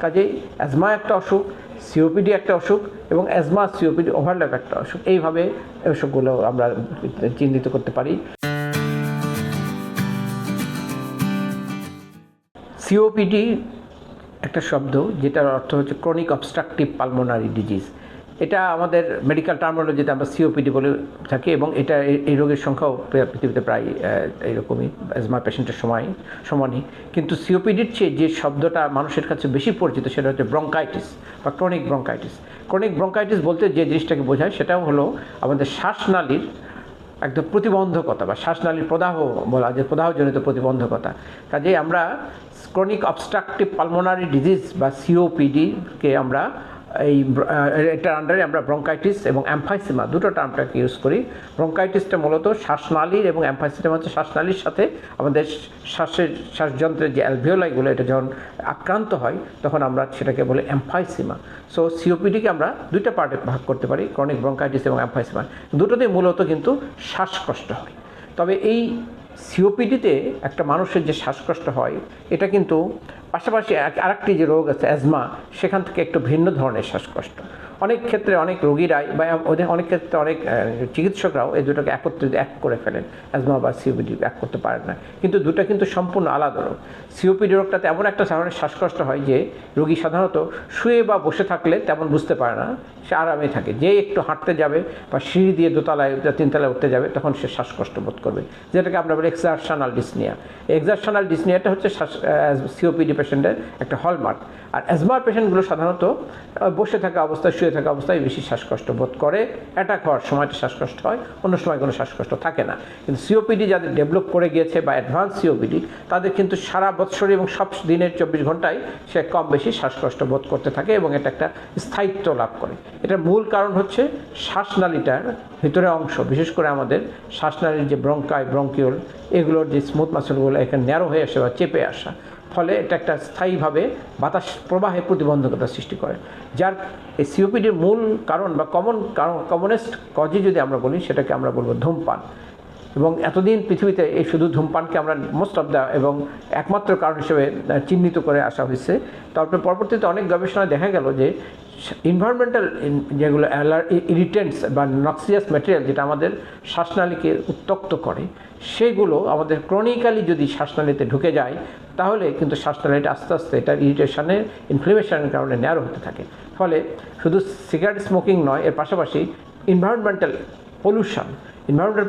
কাজেই অ্যাজমা একটা অসুখ, সিওপিডি একটা অসুখ এবং অ্যাজমা সিওপিডি ওভারল্যাপ একটা অসুখ। এইভাবে অসুখগুলো আমরা চিহ্নিত করতে পারি। সিওপিডি একটা শব্দ যেটার অর্থ হচ্ছে ক্রনিক অবস্ট্রাকটিভ পালমোনারি ডিজিজ। এটা আমাদের মেডিকেল টার্মিনোলজিতে আমরা সিওপিডি বলে থাকি এবং এটা এই রোগের সংখ্যাও পৃথিবীতে প্রায় এইরকমই অ্যাজমা পেশেন্টের সমানই। কিন্তু সিওপিডির চেয়ে যে শব্দটা মানুষের কাছে বেশি পরিচিত সেটা হচ্ছে ব্রঙ্কাইটিস বা ক্রনিক ব্রঙ্কাইটিস। ক্রনিক ব্রঙ্কাইটিস বলতে যে জিনিসটাকে বোঝায় সেটাও হলো আমাদের শ্বাসনালীর একদম প্রতিবন্ধকতা বা শ্বাসনালীর প্রদাহ বলা, যে প্রদাহজনিত প্রতিবন্ধকতা। কাজেই আমরা ক্রনিক অবস্ট্রাকটিভ পালমোনারি ডিজিজ বা সিওপিডিকে আমরা এটার আন্ডারে আমরা ব্রঙ্কাইটিস এবং এমফাইসিমা দুটো টার্মটাকে ইউজ করি। ব্রঙ্কাইটিসটা মূলত শ্বাসনালীর এবং এমফাইসিমা হচ্ছে শ্বাসনালীর সাথে আমাদের শ্বাসযন্ত্রের যে অ্যালভিওলাইগুলো এটা যখন আক্রান্ত হয় তখন আমরা সেটাকে বলি এমফাইসিমা। সো সিওপিডিকে আমরা দুইটা পার্টে ভাগ করতে পারি, ক্রনিক ব্রঙ্কাইটিস এবং এমফাইসিমা। দুটোতেই মূলত কিন্তু শ্বাসকষ্ট হয়। তবে এই সিওপিডিতে একটা মানুষের যে শ্বাসকষ্ট হয় এটা কিন্তু পাশাপাশি আরেকটি যে রোগ আছে অ্যাজমা, সেখান থেকে একটু ভিন্ন ধরনের শ্বাসকষ্ট। অনেক ক্ষেত্রে অনেক রোগীরাই বা অনেক ক্ষেত্রে অনেক চিকিৎসকরাও এই দুটোকে একত্রিত এক করে ফেলেন, অ্যাজমা বা সিওপিডি এক করতে পারেন না, কিন্তু দুটো কিন্তু সম্পূর্ণ আলাদা রোগ। সিওপিডি রোগটাতে এমন একটা ধরনের শ্বাসকষ্ট হয় যে রোগী সাধারণত শুয়ে বা বসে থাকলে তেমন বুঝতে পারে না, সে আরামে থাকে। যে একটু হাঁটতে যাবে বা সিঁড়ি দিয়ে দোতলায় তিনতলায় উঠতে যাবে তখন সে শ্বাসকষ্ট বোধ করবে, যেটাকে আমরা বলি এক্সারশনাল ডিসনিয়া। এক্সারশনাল ডিসনিয়াটা হচ্ছে সিওপিডি পেশেন্টের একটা হলমার্ক। আর অ্যাজমার পেশেন্টগুলো সাধারণত বসে থাকা অবস্থায়, শুয়ে থাকা অবস্থায় বেশি শ্বাসকষ্ট বোধ করে। অ্যাটাক হওয়ার সময়টা শ্বাসকষ্ট হয়, অন্য সময় কোনো শ্বাসকষ্ট থাকে না। কিন্তু সিওপিডি যাদের ডেভেলপ করে গিয়েছে বা অ্যাডভান্স সিওপিডি, তাদের কিন্তু সারা বৎসরে এবং সব দিনের 24 ঘন্টায় সে কম বেশি শ্বাসকষ্ট বোধ করতে থাকে এবং এটা একটা স্থায়িত্ব লাভ করে। এটার মূল কারণ হচ্ছে শ্বাসনালীটার ভিতরে অংশ, বিশেষ করে আমাদের শ্বাসনালীর যে ব্রঙ্কিওল, এগুলোর যে স্মুথ মাসলগুলো এখানে ন্যারো হয়ে আসে বা চেপে আসা, ফলে এটা একটা স্থায়ীভাবে বাতাস প্রবাহে প্রতিবন্ধকতা সৃষ্টি করে। যার এই সিওপিডির মূল কারণ বা কমনেস্ট কজই যদি আমরা বলি সেটাকে আমরা বলবো ধূমপান। এবং এতদিন পৃথিবীতে এই শুধু ধূমপানকে আমরা মোস্ট অফ দ্য এবং একমাত্র কারণ হিসেবে চিহ্নিত করে আসা হয়েছে। তারপরে পরবর্তীতে অনেক গবেষণায় দেখা গেল যে এনভায়রনমেন্টাল যেগুলো ইরিটেন্টস বা নক্সিয়াস ম্যাটেরিয়াল যেটা আমাদের শ্বাসনালীকে উত্তক্ত করে, সেগুলো আমাদের ক্রনিক্যালি যদি শ্বাসনালীতে ঢুকে যায় তাহলে কিন্তু শ্বাসনালীটা আস্তে আস্তে এটা ইরিটেশনের ইনফ্লেমেশনের কারণে ন্যারো হতে থাকে। ফলে শুধু সিগারেট স্মোকিং নয়, এর পাশাপাশি এনভায়রনমেন্টাল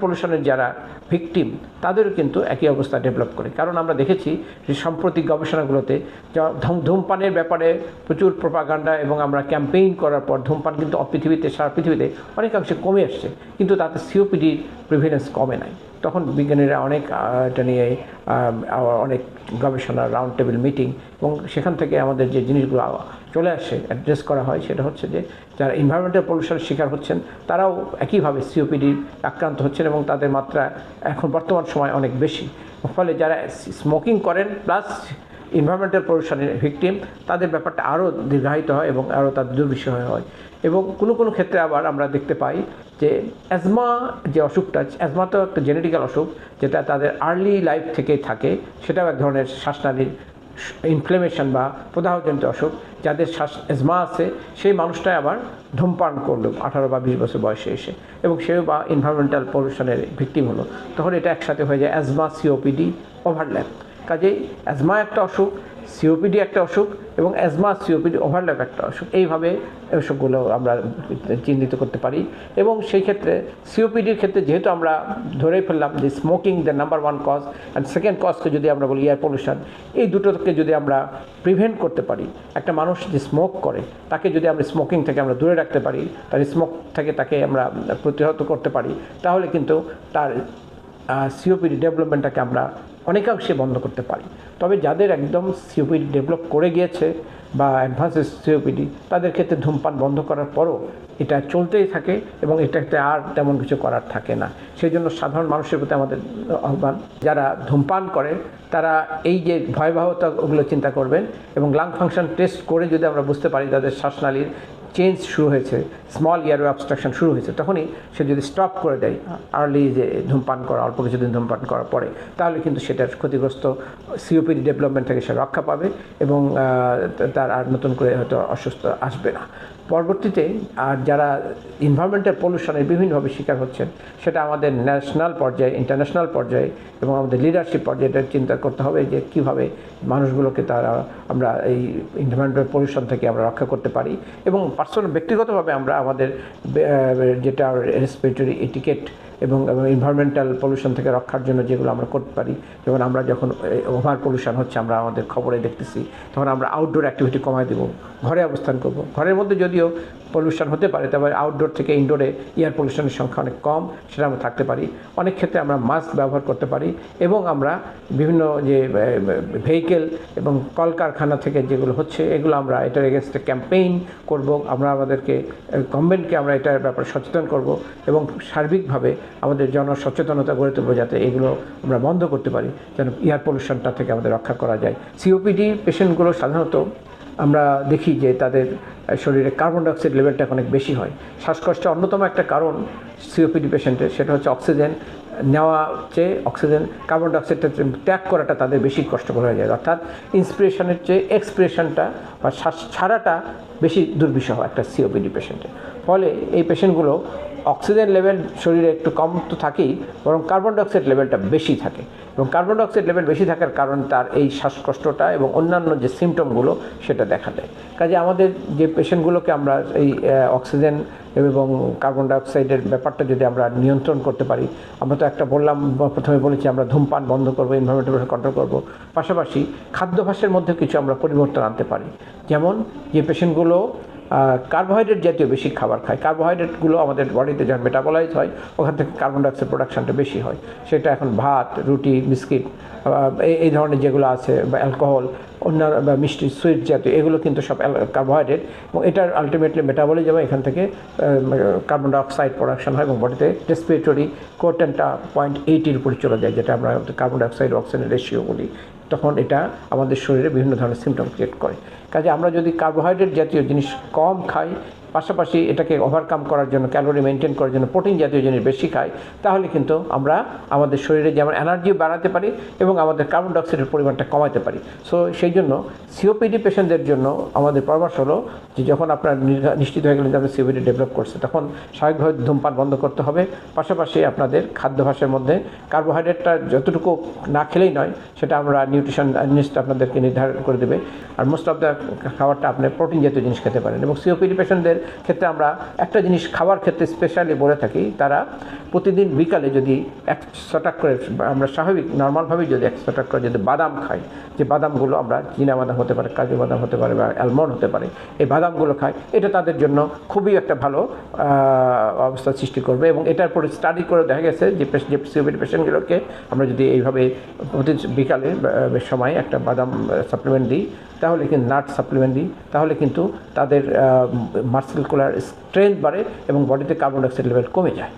পলিউশনের যারা ভিকটিম তাদেরও কিন্তু একই অবস্থা ডেভেলপ করে। কারণ আমরা দেখেছি যে সাম্প্রতিক গবেষণাগুলোতে ধূমপানের ব্যাপারে প্রচুর প্রোপাগান্ডা এবং আমরা ক্যাম্পেইন করার পর ধূমপান কিন্তু সারা পৃথিবীতে অনেকাংশে কমে আসছে, কিন্তু তাতে সিওপিডির প্রিভিলেন্স কমে নাই। তখন বিজ্ঞানীরা অনেক এটা নিয়ে অনেক গবেষণা রাউন্ড টেবিল মিটিং এবং সেখান থেকে আমাদের যে জিনিসগুলো চলে আসে অ্যাড্রেস করা হয় সেটা হচ্ছে যে যারা এনভায়রনমেন্টাল পলিউশনের শিকার হচ্ছেন তারাও একইভাবে সিওপিডি আক্রান্ত হচ্ছেন এবং তাদের মাত্রা এখন বর্তমান সময় অনেক বেশি। ফলে যারা স্মোকিং করেন প্লাস এনভায়রনমেন্টাল পলিউশনের ভিকটিম, তাদের ব্যাপারটা আরও দীর্ঘায়িত হয় এবং আরও তাদের দুর্বিষহ হয়। এবং কোনো ক্ষেত্রে আবার আমরা দেখতে পাই যে অ্যাজমা যে অসুখটা, অ্যাজমা তো একটা জেনেটিক্যাল অসুখ যেটা তাদের আর্লি লাইফ থেকেই থাকে, সেটাও এক ধরনের শ্বাসনালীর ইনফ্লেমেশন বা প্রদাহজনিত অসুখ। যাদের অ্যাজমা আছে সেই মানুষটাই আবার ধূমপান করলো 18 বা 20 বছর বয়সে এসে এবং সেও বা এনভায়রনমেন্টাল পলিউশনের ভিকটিম হলো, তখন এটা একসাথে হয়ে যায় অ্যাজমা সিওপিডি ওভারল্যাপ। কাজেই অ্যাজমা একটা অসুখ, সিওপিডি একটা অসুখ এবং অ্যাজমা সিওপিডি ওভারল্যাপ একটা অসুখ। এইভাবে অসুখগুলো আমরা চিহ্নিত করতে পারি। এবং সেই ক্ষেত্রে সিওপিডির ক্ষেত্রে যেহেতু আমরা ধরেই ফেললাম যে smoking the number 1 cause and second কজকে যদি আমরা বলি এয়ার পলিউশন, এই দুটোকে যদি আমরা প্রিভেন্ট করতে পারি, একটা মানুষ যে স্মোক করে তাকে যদি আমরা স্মোকিং থেকে আমরা দূরে রাখতে পারি, তার স্মোক থেকে তাকে আমরা প্রতিহত করতে পারি, তাহলে কিন্তু তার সিওপিডি ডেভেলপমেন্টটাকে আমরা অনেকাংশে বন্ধ করতে পারি। তবে যাদের একদম সিওপিডি ডেভেলপ করে গিয়েছে বা অ্যাডভান্স সিওপিডি, তাদের ক্ষেত্রে ধূমপান বন্ধ করার পরও এটা চলতেই থাকে এবং এটাতে আর তেমন কিছু করার থাকে না। সেই জন্য সাধারণ মানুষের প্রতি আমাদের আহ্বান, যারা ধূমপান করে তারা এই যে ভয়াবহতা ওগুলো চিন্তা করবেন এবং লাং ফাংশন টেস্ট করে যদি আমরা বুঝতে পারি তাদের শ্বাসনালীর চেঞ্জ শুরু হয়েছে, স্মল এয়ারওয়ে অবস্ট্রাকশন শুরু হয়েছে, তখনই সে যদি স্টপ করে দেয় আর্লি যে ধূমপান করা, অল্প কিছুদিন ধূমপান করার পরে, তাহলে কিন্তু সেটার ক্ষতিগ্রস্ত সিওপিডি ডেভেলপমেন্ট থেকে সে রক্ষা পাবে এবং তার আর নতুন করে হয়তো অসুস্থ আসবে না পরবর্তীতে। আর যারা এনভায়রনমেন্টাল পলিউশনের বিভিন্নভাবে শিকার হচ্ছেন, সেটা আমাদের ন্যাশনাল পর্যায়ে, ইন্টারন্যাশনাল পর্যায়ে এবং আমাদের লিডারশিপ পর্যায়ে এটা চিন্তা করতে হবে যে কীভাবে মানুষগুলোকে আমরা এই এনভায়রনমেন্টাল পলিউশন থেকে আমরা রক্ষা করতে পারি এবং ব্যক্তিগতভাবে আমরা আমাদের যেটা রেসপিরেটরি এটিকেট এবং এনভায়রনমেন্টাল পলিউশন থেকে রক্ষার জন্য যেগুলো আমরা করতে পারি, যেমন আমরা যখন ওভার পলিউশন হচ্ছে আমরা আমাদের খবরে দেখতেছি, তখন আমরা আউটডোর অ্যাক্টিভিটি কমায় দেবো, ঘরে অবস্থান করব। ঘরের মধ্যে যদিও পলিউশন হতে পারে, তবে আউটডোর থেকে ইনডোরে এয়ার পলিউশনের সংখ্যা অনেক কম, সেটা আমরা থাকতে পারি। অনেক ক্ষেত্রে আমরা মাস্ক ব্যবহার করতে পারি এবং আমরা বিভিন্ন যে ভেহিকেল এবং কলকারখানা থেকে যেগুলো হচ্ছে এগুলো আমরা এটার এগেনস্টে ক্যাম্পেইন করব, আমরা আমাদেরকে গভর্নমেন্টকে আমরা এটার ব্যাপারে সচেতন করব এবং সার্বিকভাবে আমাদের জনসচেতনতা গড়ে তুলব যাতে এগুলো আমরা বন্ধ করতে পারি, যেন এয়ার পলিউশনটা থেকে আমাদের রক্ষা করা যায়। সিওপিডি পেশেন্টগুলো সাধারণত আমরা দেখি যে তাদের শরীরে কার্বন ডাইঅক্সাইড লেভেলটা অনেক বেশি হয়। শ্বাসকষ্টের অন্যতম একটা কারণ সিওপিডি পেশেন্টের, সেটা হচ্ছে অক্সিজেন নেওয়া চেয়ে কার্বন ডাইঅক্সাইডটা ত্যাগ করাটা তাদের বেশি কষ্টকর হয়ে যায়, অর্থাৎ ইন্সপিরেশনের চেয়ে এক্সপিরেশনটা বা শ্বাস ছাড়াটা বেশি দুর্বিষহ একটা সিওপিডি পেশেন্টের। ফলে এই পেশেন্টগুলো অক্সিজেন লেভেল শরীরে একটু কম তো থাকেই, বরং কার্বন ডাইঅক্সাইড লেভেলটা বেশি থাকে এবং কার্বন ডাইঅক্সাইড লেভেল বেশি থাকার কারণ তার এই শ্বাসকষ্টটা এবং অন্যান্য যে সিমটমগুলো সেটা দেখা দেয়। কাজে আমাদের যে পেশেন্টগুলোকে আমরা এই অক্সিজেন এবং কার্বন ডাইঅক্সাইডের ব্যাপারটা যদি আমরা নিয়ন্ত্রণ করতে পারি, আমরা তো একটা বললাম, প্রথমে বলেছি আমরা ধূমপান বন্ধ করবো, এনভায়রনমেন্টাল কন্ট্রোল করবো, পাশাপাশি খাদ্যাভ্যাসের মধ্যে কিছু আমরা পরিবর্তন আনতে পারি। যেমন যে পেশেন্টগুলো কার্বোহাইড্রেট জাতীয় বেশি খাবার খায়, কার্বোহাইড্রেটগুলো আমাদের বডিতে যখন মেটাবলাইজ হয় ওখান থেকে কার্বন ডাইঅক্সাইড প্রোডাকশানটা বেশি হয়। সেটা এখন ভাত, রুটি, বিস্কিট এই ধরনের যেগুলো আছে, বা অ্যালকোহল, অন্যান্য বা মিষ্টি, সুইট জাতীয়, এগুলো কিন্তু সব কার্বোহাইড্রেট এবং এটার আলটিমেটলি মেটাবলিজম এখান থেকে কার্বন ডাইঅক্সাইড প্রোডাকশন হয় এবং বডিতে রেসপিরেটরি কোটেনটা 0.8 উপরে চলে যায়, যেটা আমরা কার্বন ডাইঅক্সাইড অক্সিজেনের রেশিও বলি। তখন এটা আমাদের শরীরে বিভিন্ন ধরনের সিমটম ক্রিয়েট করে। কাজে আমরা যদি কার্বোহাইড্রেট জাতীয় জিনিস কম খাই, পাশাপাশি এটাকে ওভারকাম করার জন্য, ক্যালোরি মেনটেন করার জন্য প্রোটিন জাতীয় জিনিস বেশি খাই, তাহলে কিন্তু আমরা আমাদের শরীরে যেমন এনার্জি বাড়াতে পারি এবং আমাদের কার্বন ডাইঅক্সাইডের পরিমাণটা কমাতে পারি। সো সেই জন্য সিওপিডি পেশেন্টদের জন্য আমাদের পরামর্শ হলো যে যখন আপনার নিশ্চিত হয়ে গেলেন যে আপনি সিওপিডি ডেভেলপ করছে, তখন স্বাভাবিকভাবে ধূমপান বন্ধ করতে হবে। পাশাপাশি আপনাদের খাদ্যাভ্যাসের মধ্যে কার্বোহাইড্রেটটা যতটুকু না খেলেই নয়, সেটা আমরা নিউট্রিশন নিশ্চিত আপনাদেরকে নির্ধারণ করে দেবে। আর মোস্ট অফ দ্য খাবারটা আপনি প্রোটিন জাতীয় জিনিস খেতে পারেন। এবং সিওপিডি পেশেন্টদের ক্ষেত্রে আমরা একটা জিনিস খাবার ক্ষেত্রে স্পেশালি বলে থাকি, তারা প্রতিদিন বিকালে যদি 100 টাকা করে, আমরা স্বাভাবিক নর্মালভাবেই যদি 100 টাকা করে যদি বাদাম খাই, যে বাদামগুলো আমরা চীনা বাদাম হতে পারে, কাজু বাদাম হতে পারে বা অ্যালমন্ড হতে পারে, এই বাদামগুলো খাই, এটা তাদের জন্য খুবই একটা ভালো অবস্থা সৃষ্টি করবে। এবং এটার পরে স্টাডি করে দেখা গেছে যে সিওপিডি পেশেন্টগুলোকে আমরা যদি এইভাবে প্রতি বিকালে সময় একটা বাদাম সাপ্লিমেন্ট দিই, তাহলে কিন্তু নাট সাপ্লিমেন্ট দিই, তাহলে কিন্তু তাদের মাসকুলার স্ট্রেংথ বাড়ে এবং বডিতে কার্বন ডাইঅক্সাইড লেভেল কমে যায়।